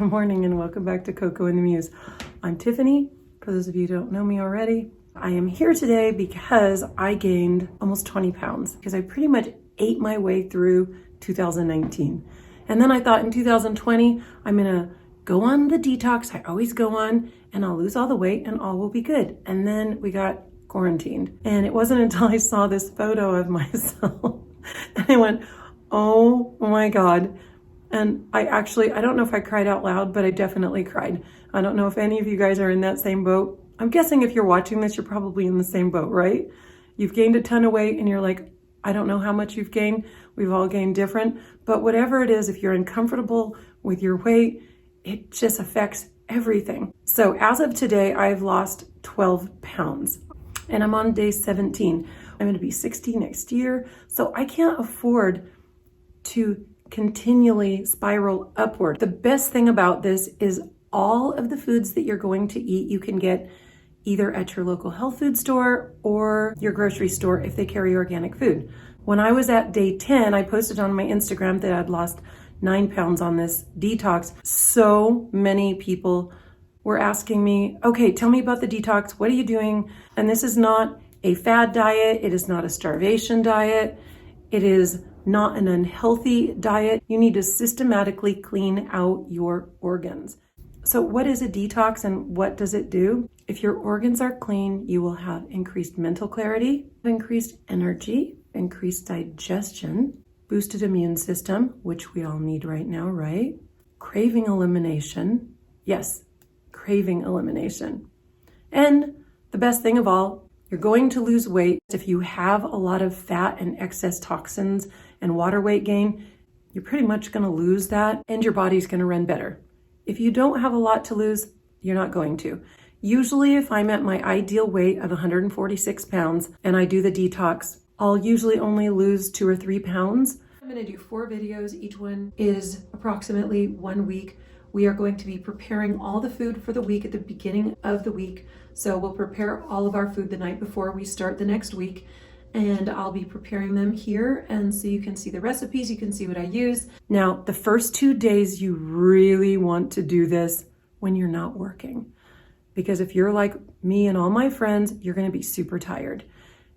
Good morning and welcome back to Coco and the Muse. I'm Tiffany, for those of you who don't know me already. I am here today because I gained almost 20 pounds because I pretty much ate my way through 2019. And then I thought in 2020, I'm gonna go on the detox I always go on and I'll lose all the weight and all will be good. And then we got quarantined. And it wasn't until I saw this photo of myself and I went, oh my God. And I don't know if I cried out loud, but I definitely cried. I don't know if any of you guys are in that same boat. I'm guessing if you're watching this, you're probably in the same boat, right? You've gained a ton of weight and you're like, I don't know how much you've gained. We've all gained different, but whatever it is, if you're uncomfortable with your weight, it just affects everything. So as of today, I've lost 12 pounds and I'm on day 17. I'm gonna be 60 next year. So I can't afford to continually spiral upward. The best thing about this is all of the foods that you're going to eat, you can get either at your local health food store or your grocery store if they carry organic food. When I was at day 10, I posted on my Instagram that I'd lost 9 pounds on this detox. So many people were asking me, okay, tell me about the detox. What are you doing? And this is not a fad diet. It is not a starvation diet. It is not an unhealthy diet. You need to systematically clean out your organs. So what is a detox and what does it do? If your organs are clean, you will have increased mental clarity, increased energy, increased digestion, boosted immune system, which we all need right now, right? Craving elimination. Yes, craving elimination. And the best thing of all, you're going to lose weight. If you have a lot of fat and excess toxins and water weight gain, you're pretty much going to lose that and your body's going to run better. If you don't have a lot to lose, you're not going to. Usually if I'm at my ideal weight of 146 pounds and I do the detox, I'll usually only lose 2 or 3 pounds. I'm going to do 4 videos. Each one is approximately 1 week. We are going to be preparing all the food for the week at the beginning of the week. So we'll prepare all of our food the night before we start the next week. And I'll be preparing them here. And so you can see the recipes, you can see what I use. Now, the first 2 days, you really want to do this when you're not working. Because if you're like me and all my friends, you're going to be super tired.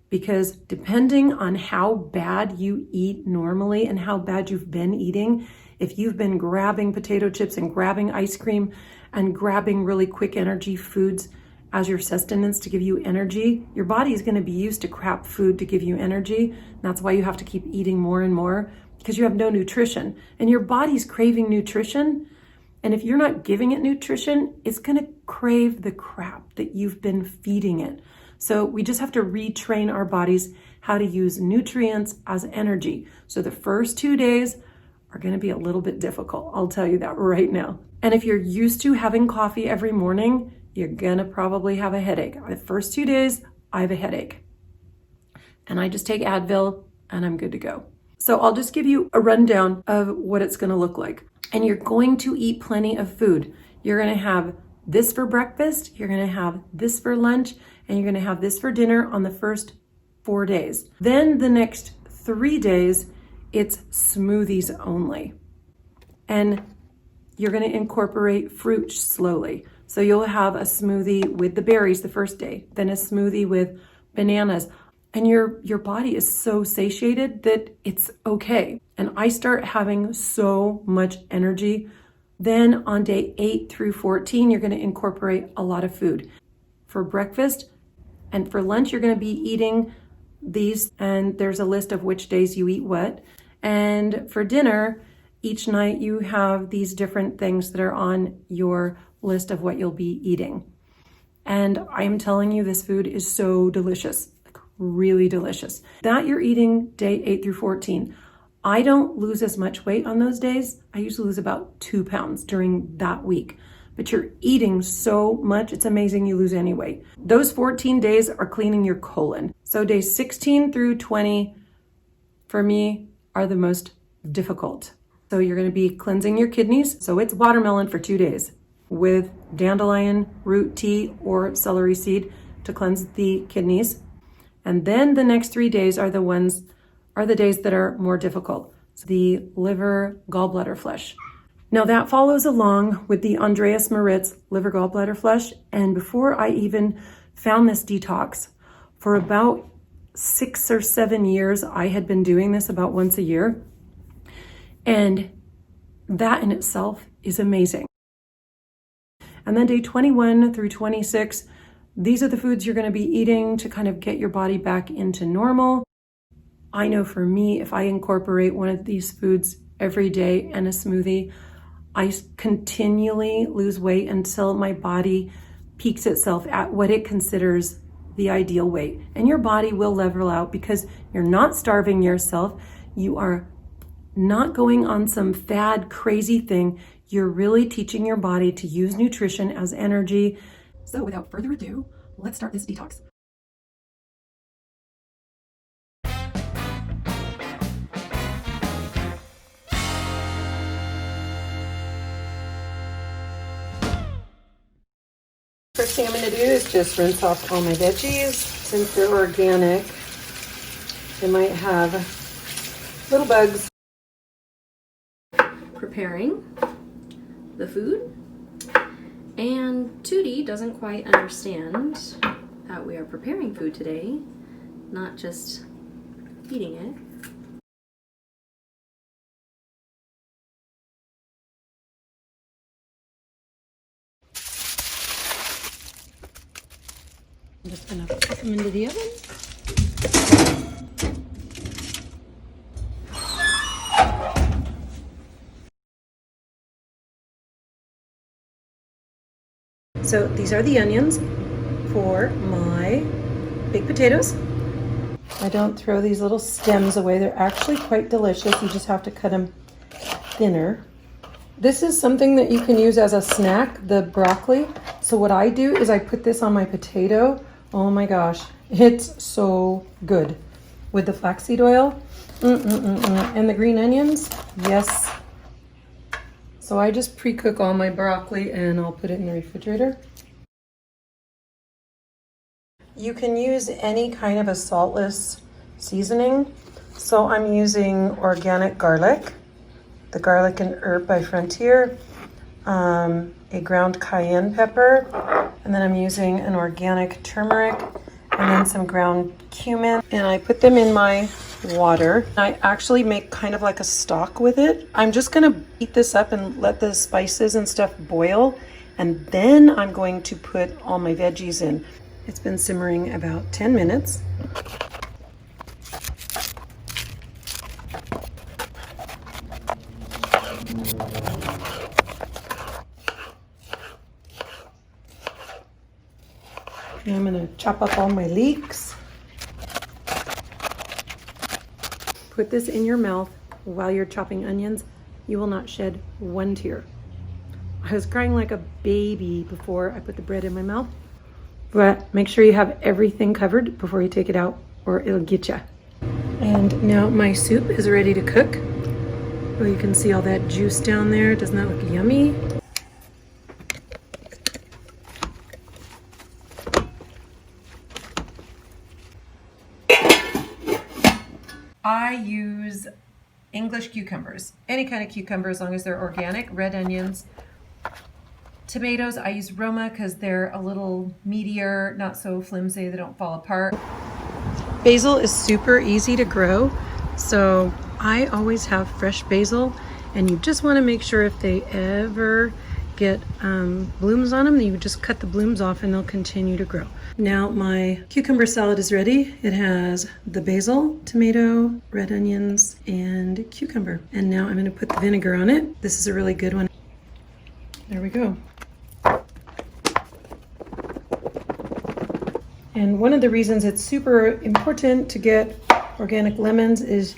Because depending on how bad you eat normally and how bad you've been eating, if you've been grabbing potato chips and grabbing ice cream and grabbing really quick energy foods as your sustenance to give you energy, your body is going to be used to crap food to give you energy. And that's why you have to keep eating more and more because you have no nutrition and your body's craving nutrition. And if you're not giving it nutrition, it's going to crave the crap that you've been feeding it. So we just have to retrain our bodies how to use nutrients as energy. So the first 2 days are going to be a little bit difficult. I'll tell you that right now. And if you're used to having coffee every morning, you're going to probably have a headache. The first 2 days, I have a headache. And I just take Advil and I'm good to go. So I'll just give you a rundown of what it's going to look like. And you're going to eat plenty of food. You're going to have this for breakfast, you're going to have this for lunch, and you're going to have this for dinner on the first 4 days. Then the next 3 days, it's smoothies only. And you're going to incorporate fruit slowly. So you'll have a smoothie with the berries the first day, then a smoothie with bananas. And your body is so satiated that it's okay. And I start having so much energy. Then on day 8 through 14, you're going to incorporate a lot of food. For breakfast and for lunch, you're going to be eating these, and there's a list of which days you eat what. And for dinner, each night you have these different things that are on your list of what you'll be eating. And I'm telling you, this food is so delicious, like really delicious. That you're eating day 8 through 14. I don't lose as much weight on those days. I usually lose about 2 pounds during that week. But you're eating so much, it's amazing you lose any weight. Those 14 days are cleaning your colon. So days 16 through 20, for me, are the most difficult. So you're gonna be cleansing your kidneys. So it's watermelon for 2 days with dandelion root tea or celery seed to cleanse the kidneys. And then the next 3 days are the days that are more difficult. So the liver, gallbladder flesh. Now that follows along with the Andrea Moritz liver gallbladder flush. And before I even found this detox, for about 6 or 7 years, I had been doing this about once a year. And that in itself is amazing. And then day 21 through 26, these are the foods you're going to be eating to kind of get your body back into normal. I know for me, if I incorporate one of these foods every day and a smoothie, I continually lose weight until my body peaks itself at what it considers the ideal weight. And your body will level out because you're not starving yourself. You are not going on some fad crazy thing. You're really teaching your body to use nutrition as energy. So without further ado, let's start this detox. First thing I'm going to do is just rinse off all my veggies. Since they're organic, they might have little bugs. Preparing the food, and Tootie doesn't quite understand that we are preparing food today, not just eating it. I'm just gonna pop them into the oven. So these are the onions for my baked potatoes. I don't throw these little stems away. They're actually quite delicious. You just have to cut them thinner. This is something that you can use as a snack, the broccoli. So what I do is I put this on my potato. Oh my gosh, it's so good. With the flaxseed oil, and the green onions, yes. So I just pre-cook all my broccoli and I'll put it in the refrigerator. You can use any kind of a saltless seasoning. So I'm using organic garlic, the garlic and herb by Frontier, a ground cayenne pepper, and then I'm using an organic turmeric, and then some ground cumin. And I put them in my water. I actually make kind of like a stock with it. I'm just gonna heat this up and let the spices and stuff boil, and then I'm going to put all my veggies in. It's been simmering about 10 minutes. And I'm gonna chop up all my leeks. Put this in your mouth while you're chopping onions. You will not shed one tear. I was crying like a baby before I put the bread in my mouth. But make sure you have everything covered before you take it out or it'll get you. And now my soup is ready to cook. Oh, you can see all that juice down there. Doesn't that look yummy? I use English cucumbers, any kind of cucumber as long as they're organic, red onions. Tomatoes, I use Roma because they're a little meatier, not so flimsy, they don't fall apart. Basil is super easy to grow, so I always have fresh basil, and you just want to make sure if they ever get blooms on them, you just cut the blooms off and they'll continue to grow. Now my cucumber salad is ready. It has the basil, tomato, red onions, and cucumber. And now I'm going to put the vinegar on it. This is a really good one. There we go. And one of the reasons it's super important to get organic lemons is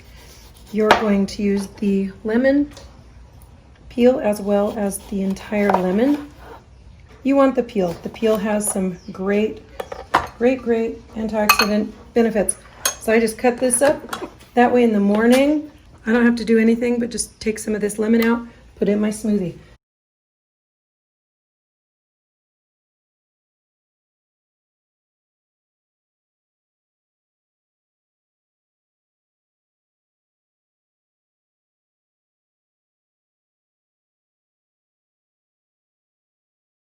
you're going to use the lemon peel as well as the entire lemon. You want the peel. The peel has some great antioxidant benefits. So I just cut this up. That way in the morning, I don't have to do anything but just take some of this lemon out, put it in my smoothie.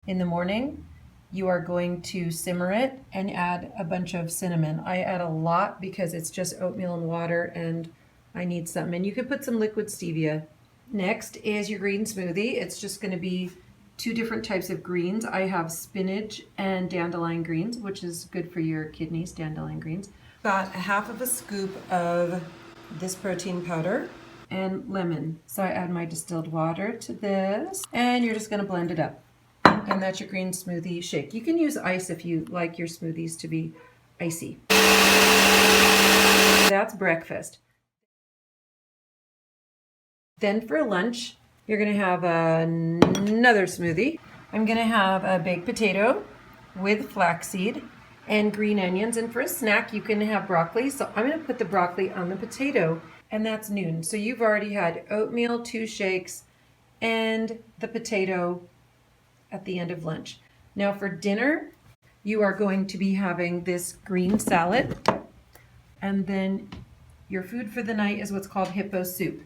in the morning, you are going to simmer it and add a bunch of cinnamon. I add a lot because it's just oatmeal and water and I need some. And you could put some liquid stevia. Next is your green smoothie. It's just going to be 2 different types of greens. I have spinach and dandelion greens, which is good for your kidneys, dandelion greens. Got a half of a scoop of this protein powder and lemon. So I add my distilled water to this and you're just going to blend it up. And that's your green smoothie shake. You can use ice if you like your smoothies to be icy. That's breakfast. Then for lunch, you're going to have another smoothie. I'm going to have a baked potato with flaxseed and green onions. And for a snack, you can have broccoli. So I'm going to put the broccoli on the potato, and that's noon. So you've already had oatmeal, 2 shakes, and the potato at the end of lunch. Now for dinner, you are going to be having this green salad, and then your food for the night is what's called hippo soup.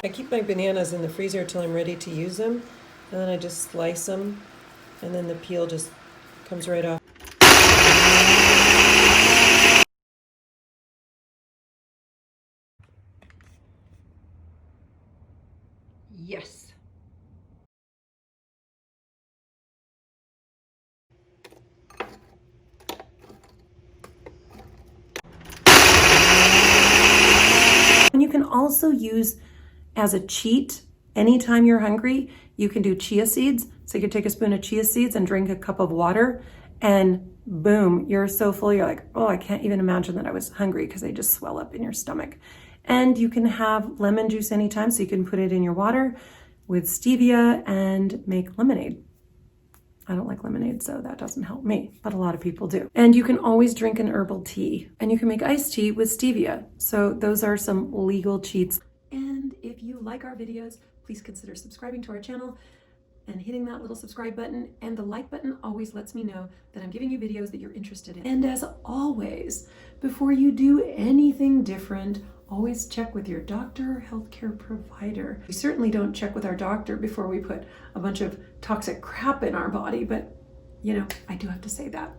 I keep my bananas in the freezer till I'm ready to use them, and then I just slice them, and then the peel just comes right off. Yes. And you can also use as a cheat, anytime you're hungry, you can do chia seeds. So you can take a spoon of chia seeds and drink a cup of water, and boom, you're so full, you're like, oh, I can't even imagine that I was hungry, because they just swell up in your stomach. And you can have lemon juice anytime, so you can put it in your water with stevia and make lemonade. I don't like lemonade, so that doesn't help me, but a lot of people do. And you can always drink an herbal tea, and you can make iced tea with stevia. So those are some legal cheats. And if you like our videos, please consider subscribing to our channel and hitting that little subscribe button. And the like button always lets me know that I'm giving you videos that you're interested in. And as always, before you do anything different, always check with your doctor or healthcare provider. We certainly don't check with our doctor before we put a bunch of toxic crap in our body, but you know, I do have to say that.